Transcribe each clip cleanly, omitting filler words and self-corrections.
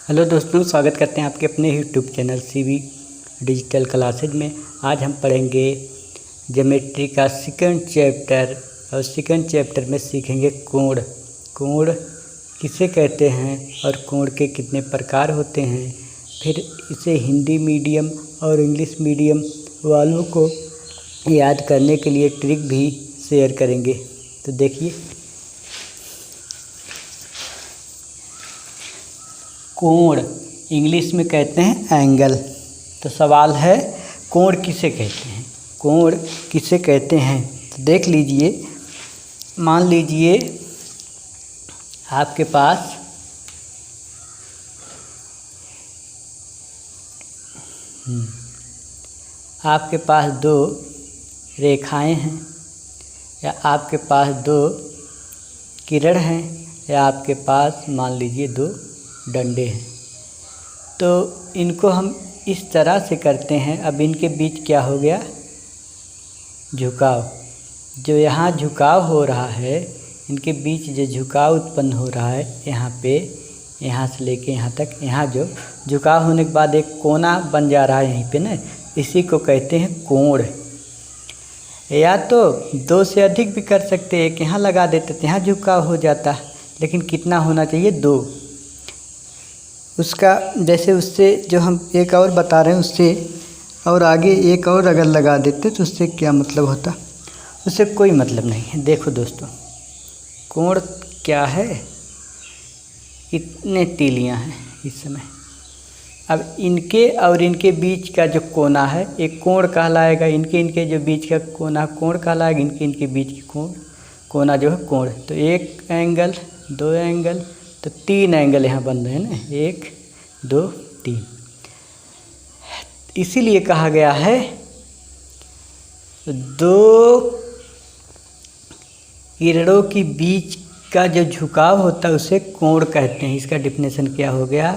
Hello दोस्तों, स्वागत करते हैं आपके अपने YouTube channel CV digital classes में। आज हम पढ़ेंगे ज्योमेट्री का सेकंड चैप्टर और सेकंड चैप्टर में सीखेंगे कोण। कोण किसे कहते हैं और कोण के कितने प्रकार होते हैं। फिर इसे हिंदी मीडियम और इंग्लिश मीडियम वालों को याद करने के लिए ट्रिक भी शेयर करेंगे। तो देखिए, कोण इंग्लिश में कहते हैं एंगल। तो सवाल है, कोण किसे कहते हैं, कोण किसे कहते हैं। तो देख लीजिए, मान लीजिए आपके पास दो रेखाएं हैं, या आपके पास दो किरण हैं, या आपके पास मान लीजिए दो डंडे हैं। तो इनको हम इस तरह से करते हैं। अब इनके बीच क्या हो गया, झुकाव। जो यहाँ झुकाव हो रहा है, इनके बीच जो झुकाव उत्पन्न हो रहा है, यहाँ पे, यहाँ से लेके यहाँ तक, यहाँ जो झुकाव होने के बाद एक कोना बन जा रहा है यहीं पे ना, इसी को कहते हैं कोण। या तो दो से अधिक भी कर सकते हैं, एक यहाँ लगा देते तो यहाँ झुकाव हो जाता, लेकिन कितना होना चाहिए, दो। उसका जैसे उससे जो हम एक और बता रहे हैं, उससे और आगे एक और अगर लगा देते तो उससे क्या मतलब होता, उससे कोई मतलब नहीं है। देखो दोस्तों, कोण क्या है, इतने तीलियां हैं इस समय। अब इनके और इनके बीच का जो कोना है एक कोण कहलाएगा। इनके जो बीच का कोना कोण कहलाएगा, इनके बीच की कोना जो है कोण। तो एक एंगल, दो एंगल, तो तीन एंगल यहाँ बन रहे हैं ना, एक दो तीन। इसीलिए कहा गया है दो किरणों के बीच का जो झुकाव होता है उसे कोण कहते हैं। इसका डेफिनेशन क्या हो गया,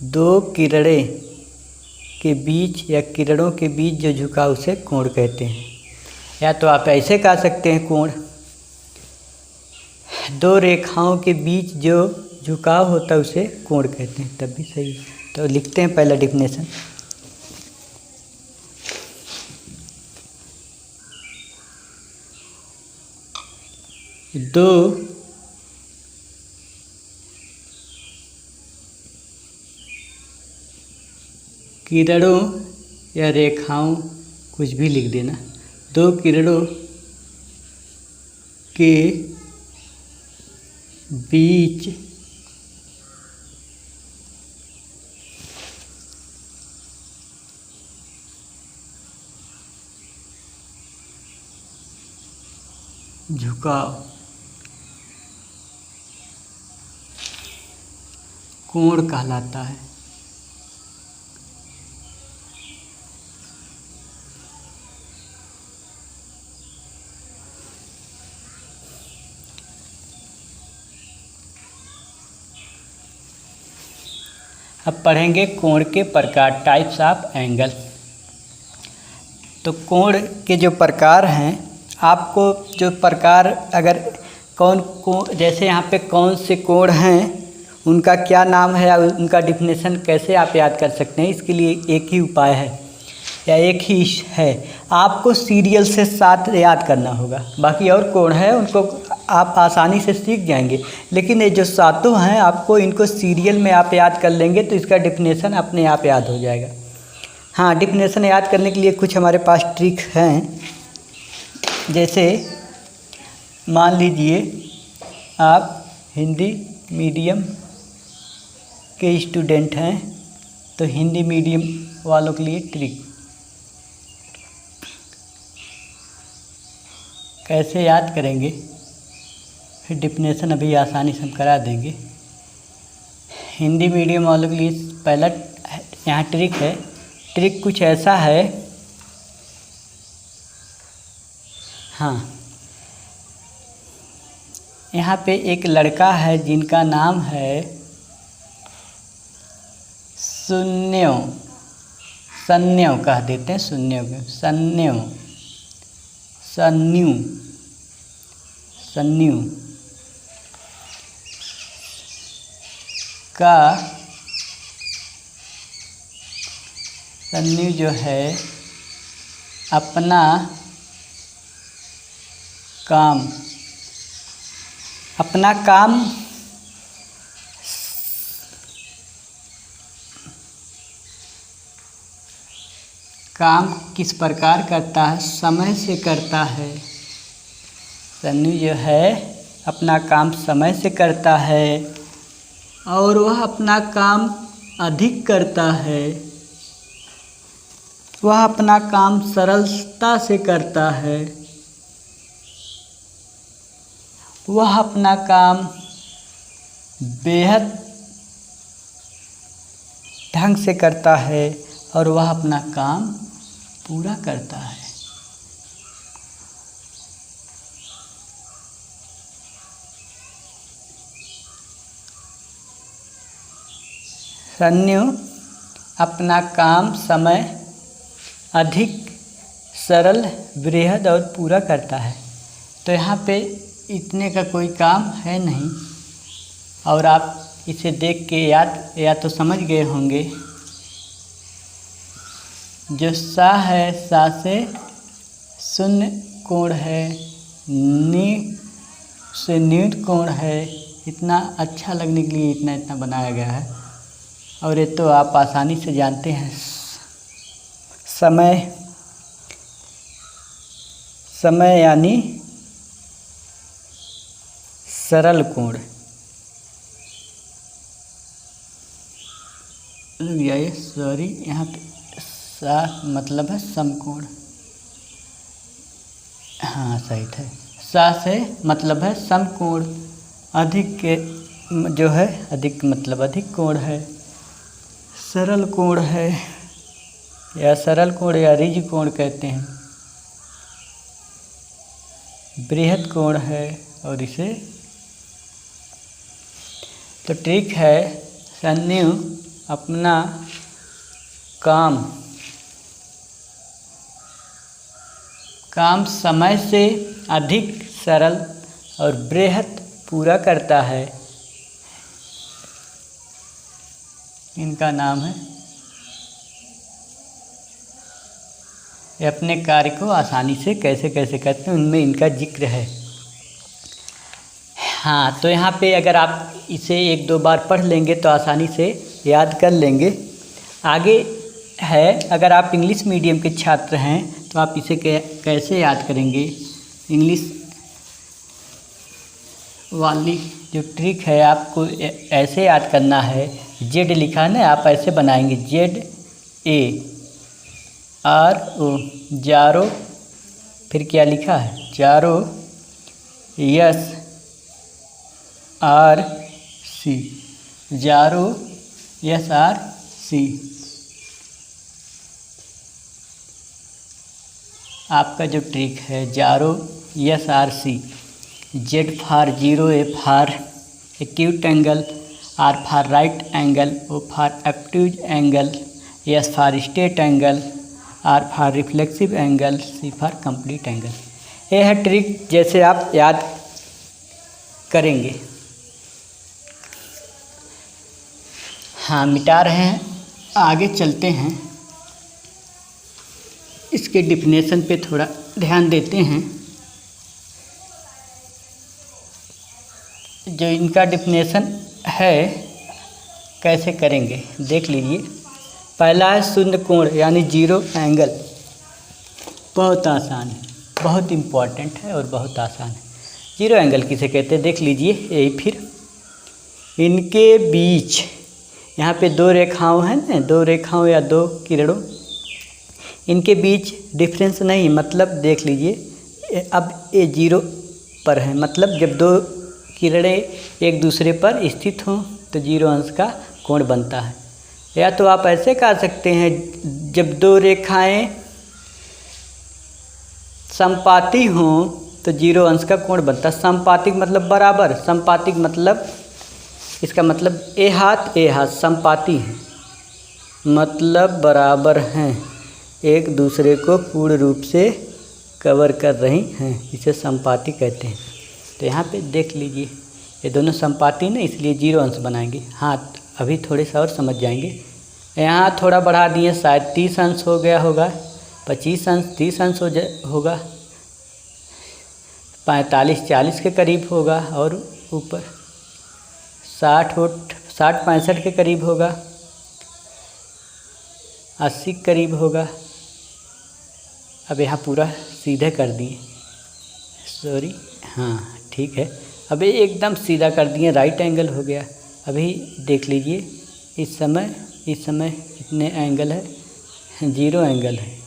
दो किरणें के बीच या किरणों के बीच जो झुकाव उसे कोण कहते हैं। या तो आप ऐसे कह सकते हैं, कोण दो रेखाओं के बीच जो झुकाव होता है उसे कोण कहते हैं, तब भी सही। तो लिखते हैं पहला डेफिनेशन। दो किरणों या रेखाओं, कुछ भी लिख देना, दो किरणों के बीच झुकाव कोण कहलाता है। अब पढ़ेंगे कोण के प्रकार, टाइप्स ऑफ एंगल। तो कोण के जो प्रकार हैं, आपको जो प्रकार अगर जैसे यहाँ पे कौन से कोण हैं, उनका क्या नाम है, उनका डेफिनेशन कैसे आप याद कर सकते हैं। इसके लिए एक ही उपाय है या एक ही है, आपको सीरियल से साथ याद करना होगा। बाकी और कोण है उनको आप आसानी से सीख जाएंगे, लेकिन ये जो सातों हैं आपको इनको सीरियल में आप याद कर लेंगे तो इसका डेफिनेशन अपने आप याद हो जाएगा। हाँ, डेफिनेशन याद करने के लिए कुछ हमारे पास ट्रिक हैं। जैसे मान लीजिए आप हिंदी मीडियम के स्टूडेंट हैं, तो हिंदी मीडियम वालों के लिए ट्रिक कैसे याद करेंगे, फिर डेफिनेशन अभी आसानी से हम करा देंगे। हिंदी मीडियम वालों के लिए पहला यहाँ ट्रिक है। ट्रिक कुछ ऐसा है, हाँ, यहाँ पे एक लड़का है जिनका नाम है सन्न्यों कह देते हैं, सन्न्यू। का सन्निव जो है अपना काम किस प्रकार करता है? समय से करता है। सन्निव जो है अपना काम समय से करता है और वह अपना काम अधिक करता है। वह अपना काम सरलता से करता है। वह अपना काम बेहद ढंग से करता है और वह अपना काम पूरा करता है। सन्निव अपना काम समय अधिक सरल बृहद और पूरा करता है। तो यहाँ पे इतने का कोई काम है नहीं और आप इसे देख के या तो समझ गए होंगे। जो सा है, सा से शून्य कोण है, नी से न्यून कोण है। इतना अच्छा लगने के लिए इतना बनाया गया है और ये तो आप आसानी से जानते हैं। समय यानी सरल कोण। सॉरी, यहाँ पे सा मतलब है समकोण। हाँ सही है। सा से मतलब है समकोण। अधिक के जो है अधिक मतलब अधिक कोण है। सरल कोण है या सरल कोण या रिज कोण कहते हैं। बृहद कोण है और इसे तो ठीक है। सन्निव अपना काम समय से अधिक सरल और बृहद पूरा करता है। इनका नाम है। ये अपने कार्य को आसानी से कैसे कैसे करते हैं उनमें इनका जिक्र है। हाँ, तो यहाँ पे अगर आप इसे 1-2 बार पढ़ लेंगे तो आसानी से याद कर लेंगे। आगे है, अगर आप इंग्लिश मीडियम के छात्र हैं तो आप इसे कैसे याद करेंगे। इंग्लिश वाली जो ट्रिक है आपको ऐसे याद करना है। जेड लिखा है ना, आप ऐसे बनाएंगे ZARO, जारो। फिर क्या लिखा है? जारो SRC, जारो SRC। आपका जो ट्रिक है जारो SRC। Z for zero, A for acute angle, R for right angle, O for obtuse angle, S for straight angle, R for reflexive angle, C for complete angle. यह है trick, जैसे आप याद करेंगे। हाँ, मिटा रहे हैं, आगे चलते हैं। इसके डिफिनेशन पे थोड़ा ध्यान देते हैं। जो इनका डिफिनेशन है कैसे करेंगे देख लीजिए। पहला है शून्य कोण यानी जीरो एंगल। बहुत आसान है, बहुत इम्पॉर्टेंट है और बहुत आसान है। जीरो एंगल किसे कहते हैं देख लीजिए। यही फिर इनके बीच यहाँ पे 2 रेखाओं हैं ना, 2 रेखाओं या 2 किरणों, इनके बीच डिफरेंस नहीं, मतलब देख लीजिए अब ये 0 पर है। मतलब जब 2 किरणें एक दूसरे पर स्थित हों तो 0 अंश का कोण बनता है। या तो आप ऐसे कह सकते हैं, जब 2 रेखाएं समपाती हों तो 0 अंश का कोण बनता है। समपातिक मतलब बराबर, समपातिक मतलब इसका मतलब ए हाथ समपाती हैं, मतलब बराबर हैं, एक दूसरे को पूर्ण रूप से कवर कर रही हैं, इसे समपाती कहते हैं। तो यहाँ पे देख लीजिए ये दोनों समपाती ना, इसलिए 0 अंश बनाएंगे। हाँ, अभी थोड़े सा और समझ जाएंगे। यहाँ थोड़ा बढ़ा दिए, शायद 30 अंश हो गया होगा, 25 अंश 30 अंश होगा, 45-40 के करीब होगा, और ऊपर 60-65 के करीब होगा, 80 के करीब होगा। अब यहाँ पूरा सीधे कर दिए, सॉरी, हाँ ठीक है, अभी एकदम सीधा कर दिए, राइट एंगल हो गया। अभी देख लीजिए, इस समय कितने एंगल है, 0 एंगल है,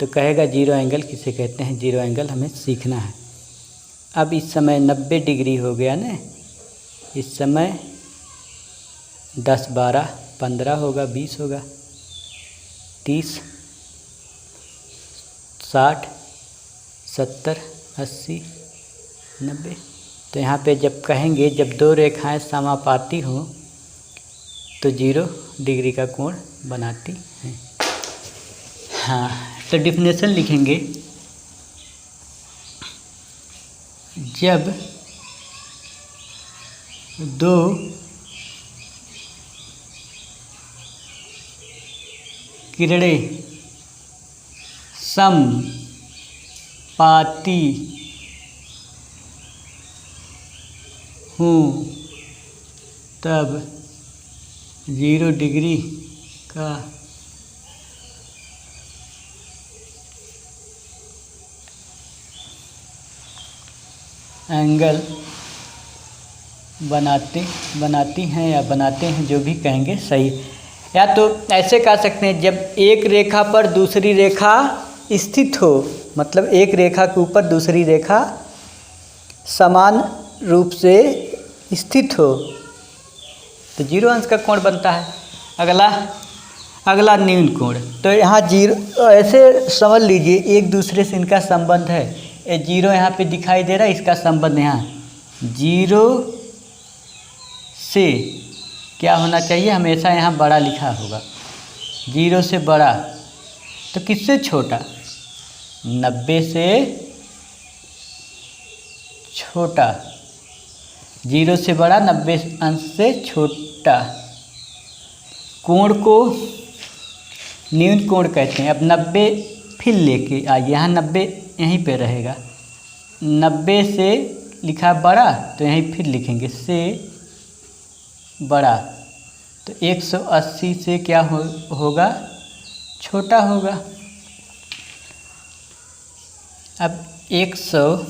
तो कहेगा 0 एंगल किसे कहते हैं, 0 एंगल हमें सीखना है। अब इस समय 90 डिग्री हो गया ना, इस समय 10, 12, 15 होगा, 20 होगा, 30, 60, 70, 80, 90। तो यहाँ पे जब कहेंगे, जब दो रेखाएं समापाती हों तो 0 डिग्री का कोण बनाती हैं। हाँ, तो डिफिनेशन लिखेंगे, जब दो किरणें समपाती हूँ तब 0 डिग्री का एंगल बनाती हैं या बनाते हैं, जो भी कहेंगे सही। या तो ऐसे कह सकते हैं, जब एक रेखा पर दूसरी रेखा स्थित हो, मतलब एक रेखा के ऊपर दूसरी रेखा समान रूप से स्थित हो तो 0 अंश का कोण बनता है। अगला न्यून कोण, तो यहाँ 0, ऐसे समझ लीजिए एक दूसरे से इनका संबंध है। ये 0 यहाँ पे दिखाई दे रहा है, इसका संबंध यहाँ 0 से क्या होना चाहिए, हमेशा यहाँ बड़ा लिखा होगा, 0 से बड़ा, तो किससे छोटा, 90 से छोटा, 0 से बड़ा, 90 अंश से छोटा। कोण को न्यून कोण कहते हैं। अब 90 फिर लेके आइए, यहाँ 90 यहीं पे रहेगा, 90 से लिखा बड़ा, तो यहीं फिर लिखेंगे से बड़ा, तो 180 से क्या होगा, छोटा होगा। अब 100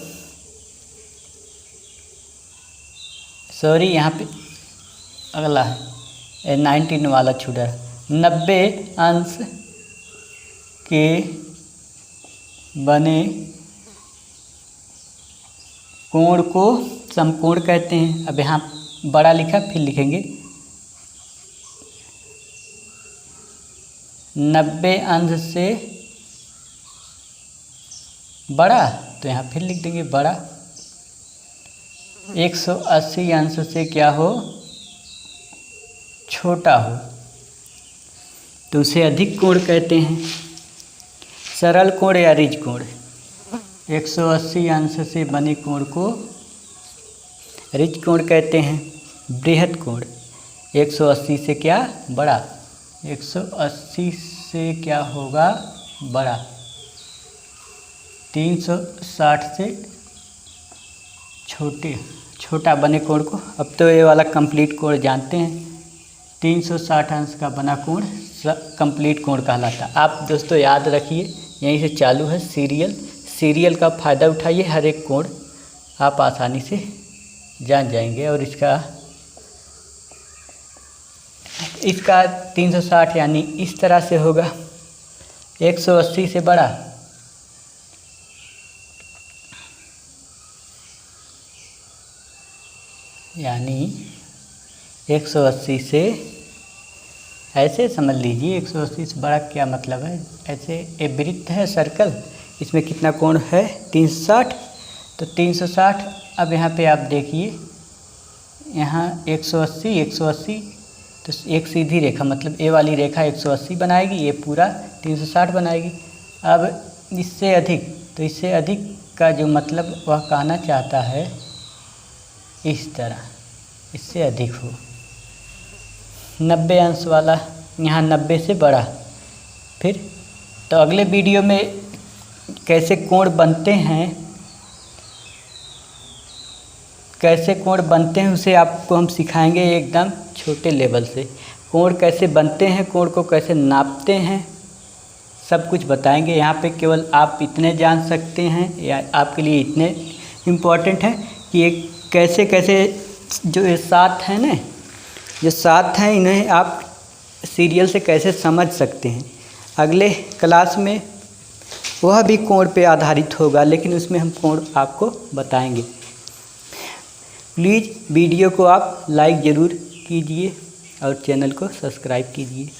यहाँ पे अगला है 19 वाला छूटा, 90 अंश के बने कोण को समकोण कहते हैं। अब यहाँ बड़ा लिखा, फिर लिखेंगे 90 अंश से बड़ा, तो यहाँ फिर लिख देंगे बड़ा। 180 अंश से क्या हो, छोटा हो, तो उसे अधिक कोण कहते हैं। सरल कोण या रिज कोण, 180 अंश से बने कोण को रिज कोण कहते हैं। बृहद कोण, 180 से क्या बड़ा, 180 से क्या होगा बड़ा, 360 से छोटा बने कोण को, अब तो ये वाला कंप्लीट कोण जानते हैं, 360 अंश का बना कोण कंप्लीट कोण कहलाता। आप दोस्तों याद रखिए, यहीं से चालू है सीरियल का फ़ायदा उठाइए, हर एक कोण आप आसानी से जान जाएंगे। और इसका 360 यानी इस तरह से होगा, 180 से बड़ा, यानी 180 से, ऐसे समझ लीजिए 180 से बड़ा क्या मतलब है। ऐसे एक वृत्त है सर्कल, इसमें कितना कोण है 360, तो 360। अब यहाँ पे आप देखिए, यहाँ 180 तो एक सीधी रेखा, मतलब ए वाली रेखा 180 बनाएगी, ये पूरा 360 बनाएगी। अब इससे अधिक, तो इससे अधिक का जो मतलब वह कहना चाहता है इस तरह, इससे अधिक हो, 90 अंश वाला यहाँ 90 से बड़ा। फिर तो अगले वीडियो में कैसे कोण बनते हैं उसे आपको हम सिखाएंगे एकदम छोटे लेवल से। कोण कैसे बनते हैं, कोण को कैसे नापते हैं, सब कुछ बताएंगे। यहाँ पे केवल आप इतने जान सकते हैं या आपके लिए इतने इम्पॉर्टेंट है कि ये कैसे कैसे जो ये 7 हैं ना, जो 7 हैं इन्हें आप सीरियल से कैसे समझ सकते हैं। अगले क्लास में वह भी कोण पे आधारित होगा, लेकिन उसमें हम कोण आपको बताएंगे। प्लीज़ वीडियो को आप लाइक ज़रूर कीजिए और चैनल को सब्सक्राइब कीजिए।